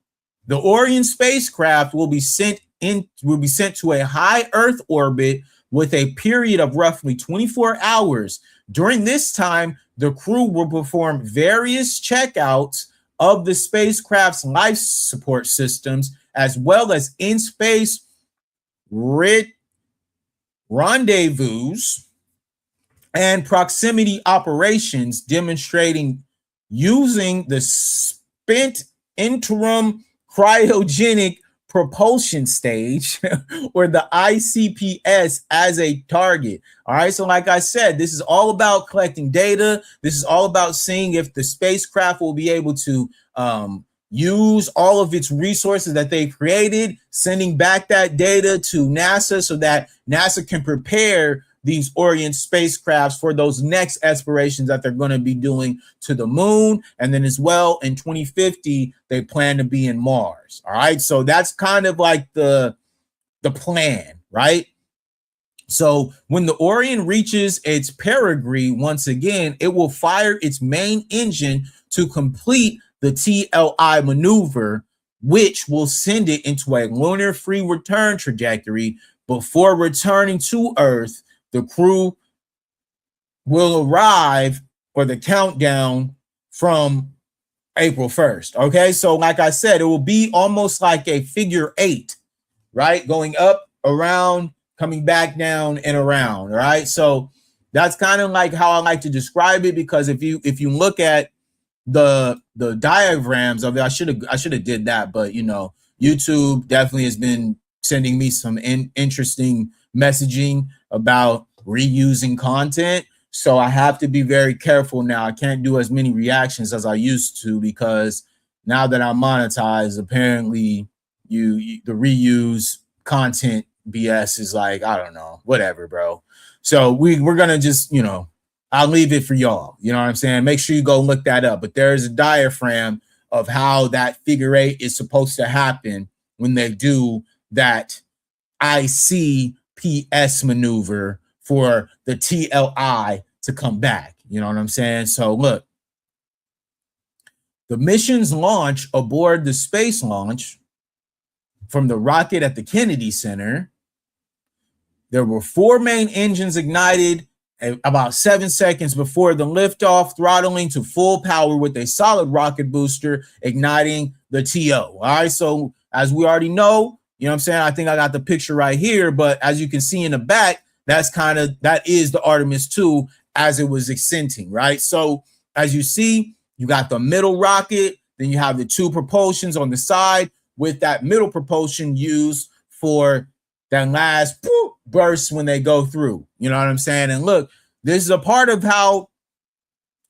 The Orion spacecraft will be sent to a high Earth orbit with a period of roughly 24 hours. During this time, the crew will perform various checkouts of the spacecraft's life support systems, as well as in-space rendezvous and proximity operations, demonstrating using the spent interim cryogenic propulsion stage or the ICPS as a target. All right, so like I said, this is all about collecting data. This is all about seeing if the spacecraft will be able to use all of its resources that they've created, sending back that data to NASA so that NASA can prepare these Orion spacecrafts for those next explorations that they're going to be doing to the moon. And then as well, in 2050, they plan to be in Mars. All right, so that's kind of like the plan, right? So when the Orion reaches its perigee, once again, it will fire its main engine to complete the TLI maneuver, which will send it into a lunar free return trajectory. Before returning to Earth, the crew will arrive, or the countdown from April 1st. Okay, so like I said, it will be almost like a figure 8, right? Going up, around, coming back down and around. All right, so that's kind of like how I like to describe it, because if you look at the diagrams of it, I should have did that, but you know, YouTube definitely has been sending me some interesting messaging about reusing content, so I have to be very careful now. I can't do as many reactions as I used to, because now that I'm monetized, apparently the reuse content BS is like, I don't know, whatever, bro. So we're gonna just, you know, I'll leave it for y'all. You know what I'm saying? Make sure you go look that up. But there's a diaphragm of how that figure 8 is supposed to happen when they do that ICPS maneuver for the TLI to come back. You know what I'm saying? So look, the mission's launch aboard the space launch from the rocket at the Kennedy Center, there were 4 main engines ignited about 7 seconds before the liftoff, throttling to full power with a solid rocket booster, igniting the TO. All right, so as we already know, you know what I'm saying? I think I got the picture right here, but as you can see in the back, that is the Artemis 2 as it was ascending, right? So as you see, you got the middle rocket, then you have the 2 propulsions on the side, with that middle propulsion used for that last bursts when they go through. You know what I'm saying? And look, this is a part of how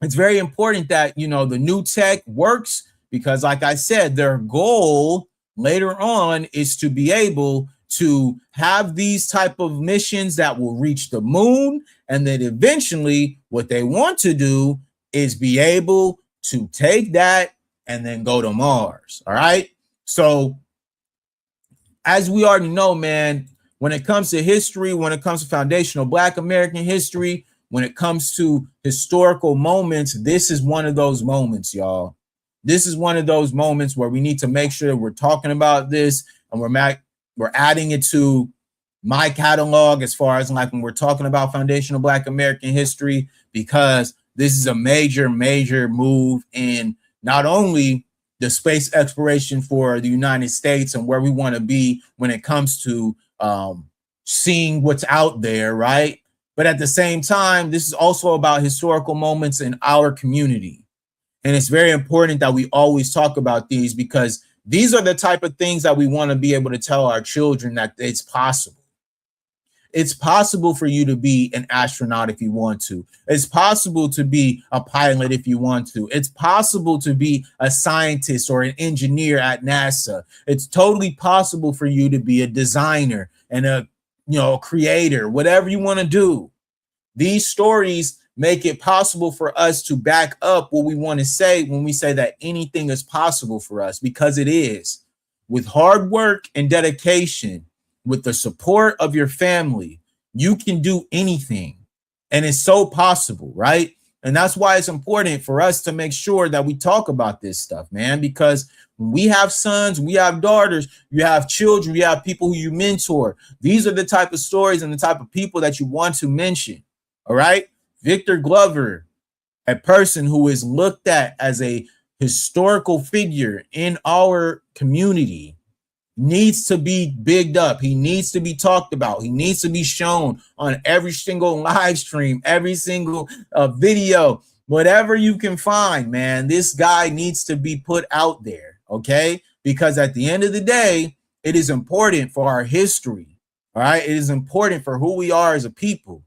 it's very important that, you know, the new tech works, because like I said, their goal later on is to be able to have these type of missions that will reach the moon. And then eventually what they want to do is be able to take that and then go to Mars. All right. So as we already know, man, when it comes to history, when it comes to foundational Black American history, when it comes to historical moments, this is one of those moments, y'all. This is one of those moments where we need to make sure that we're talking about this, and we're adding it to my catalog as far as like when we're talking about foundational Black American history, because this is a major, major move in not only the space exploration for the United States and where we want to be when it comes to seeing what's out there, right? But at the same time, this is also about historical moments in our community. And it's very important that we always talk about these, because these are the type of things that we want to be able to tell our children that it's possible. It's possible for you to be an astronaut if you want to. It's possible to be a pilot if you want to. It's possible to be a scientist or an engineer at NASA. It's totally possible for you to be a designer and a creator, whatever you want to do. These stories make it possible for us to back up what we want to say when we say that anything is possible for us, because it is. With hard work and dedication, with the support of your family, you can do anything. And it's so possible, right? And that's why it's important for us to make sure that we talk about this stuff, man, because when we have sons, we have daughters, you have children, you have people who you mentor. These are the type of stories and the type of people that you want to mention. All right. Victor Glover, a person who is looked at as a historical figure in our community, needs to be bigged up. He needs to be talked about. He needs to be shown on every single live stream, every single video, whatever you can find, man. This guy needs to be put out there, okay? Because at the end of the day, it is important for our history, all right? It is important for who we are as a people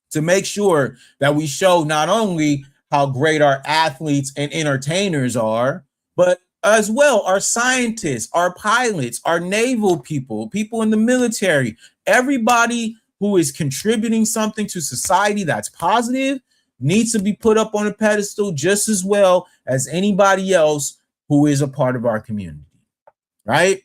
to make sure that we show not only how great our athletes and entertainers are, but as well our scientists, our pilots, our naval people, people in the military, everybody who is contributing something to society that's positive needs to be put up on a pedestal just as well as anybody else who is a part of our community, right?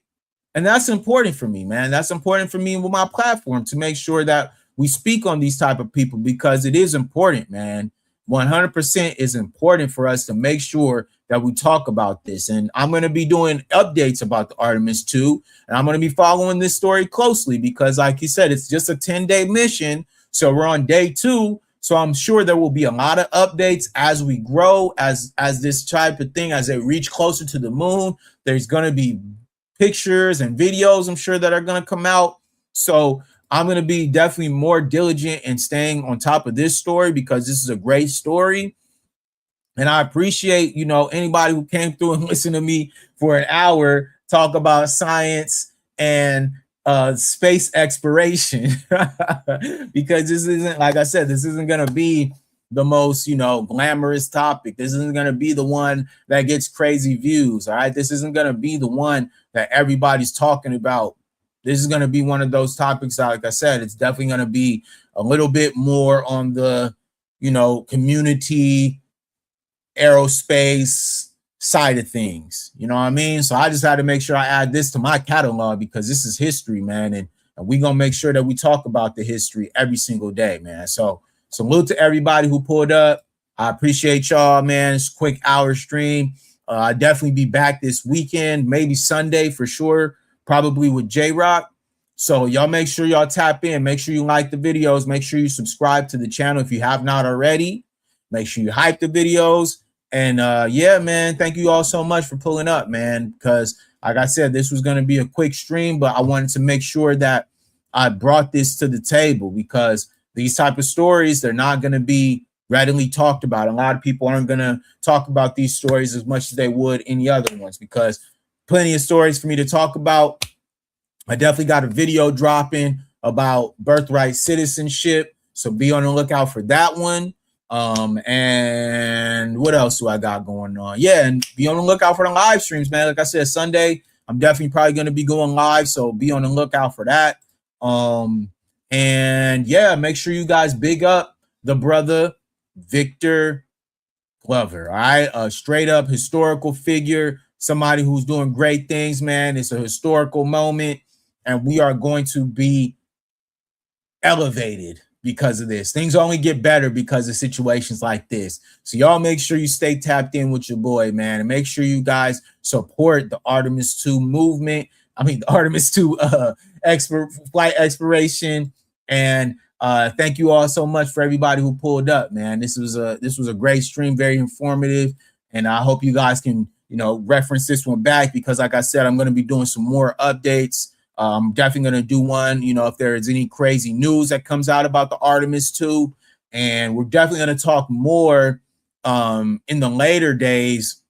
And that's important for me, man. That's important for me with my platform, to make sure that we speak on these type of people, because it is important, man. 100% is important for us to make sure that we talk about this. And I'm going to be doing updates about the Artemis 2, and I'm going to be following this story closely, because like you said, it's just a 10-day mission. So we're on day 2. So I'm sure there will be a lot of updates as we grow, as this type of thing, as they reach closer to the moon. There's going to be pictures and videos, I'm sure, that are going to come out. So I'm going to be definitely more diligent in staying on top of this story, because this is a great story. And I appreciate, anybody who came through and listened to me for an hour talk about science and space exploration, because this isn't, like I said, this isn't going to be the most, glamorous topic. This isn't going to be the one that gets crazy views. All right. This isn't going to be the one that everybody's talking about. This is going to be one of those topics, like I said, it's definitely going to be a little bit more on the, community, aerospace side of things. You know what I mean? So I just had to make sure I add this to my catalog, because this is history, man. And we're going to make sure that we talk about the history every single day, man. So salute to everybody who pulled up. I appreciate y'all, man. It's a quick hour stream. I'll definitely be back this weekend, maybe Sunday for sure, probably with J-Rock. So y'all make sure y'all tap in. Make sure you like the videos. Make sure you subscribe to the channel if you have not already. Make sure you hype the videos. And yeah, man, thank you all so much for pulling up, man, because like I said, this was going to be a quick stream, but I wanted to make sure that I brought this to the table, because these type of stories, they're not going to be readily talked about. A lot of people aren't going to talk about these stories as much as they would any other ones, because plenty of stories for me to talk about. I definitely got a video dropping about birthright citizenship. So be on the lookout for that one. And what else do I got going on? Yeah, and be on the lookout for the live streams, man. Like I said, Sunday, I'm definitely probably going to be going live. So be on the lookout for that. And yeah, make sure you guys big up the brother Victor Glover. All right, a straight up historical figure, somebody who's doing great things, man. It's a historical moment, and we are going to be elevated because of this. Things only get better because of situations like this. So y'all make sure you stay tapped in with your boy, man, and make sure you guys support the Artemis 2 movement. I mean, the Artemis 2 flight exploration. And thank you all so much for everybody who pulled up, man. This was a great stream, very informative, and I hope you guys can, you know, reference this one back, because like I said, I'm going to be doing some more updates. I'm definitely going to do one, you know, if there is any crazy news that comes out about the Artemis 2. And we're definitely going to talk more in the later days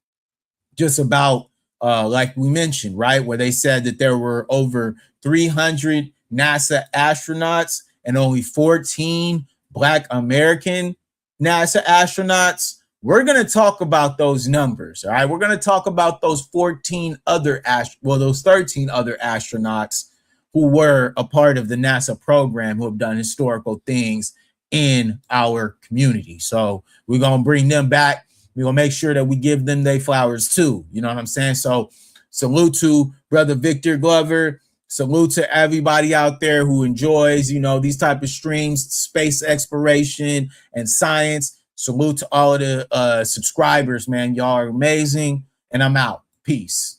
just about, like we mentioned, right, where they said that there were over 300 NASA astronauts and only 14 Black American NASA astronauts. We're going to talk about those numbers, all right? We're going to talk about those 13 other those 13 other astronauts who were a part of the NASA program, who have done historical things in our community. So we're going to bring them back. We're going to make sure that we give them their flowers too. You know what I'm saying? So salute to brother Victor Glover. Salute to everybody out there who enjoys, you know, these type of streams, space exploration and science. Salute to all of the subscribers, man. Y'all are amazing. And I'm out. Peace.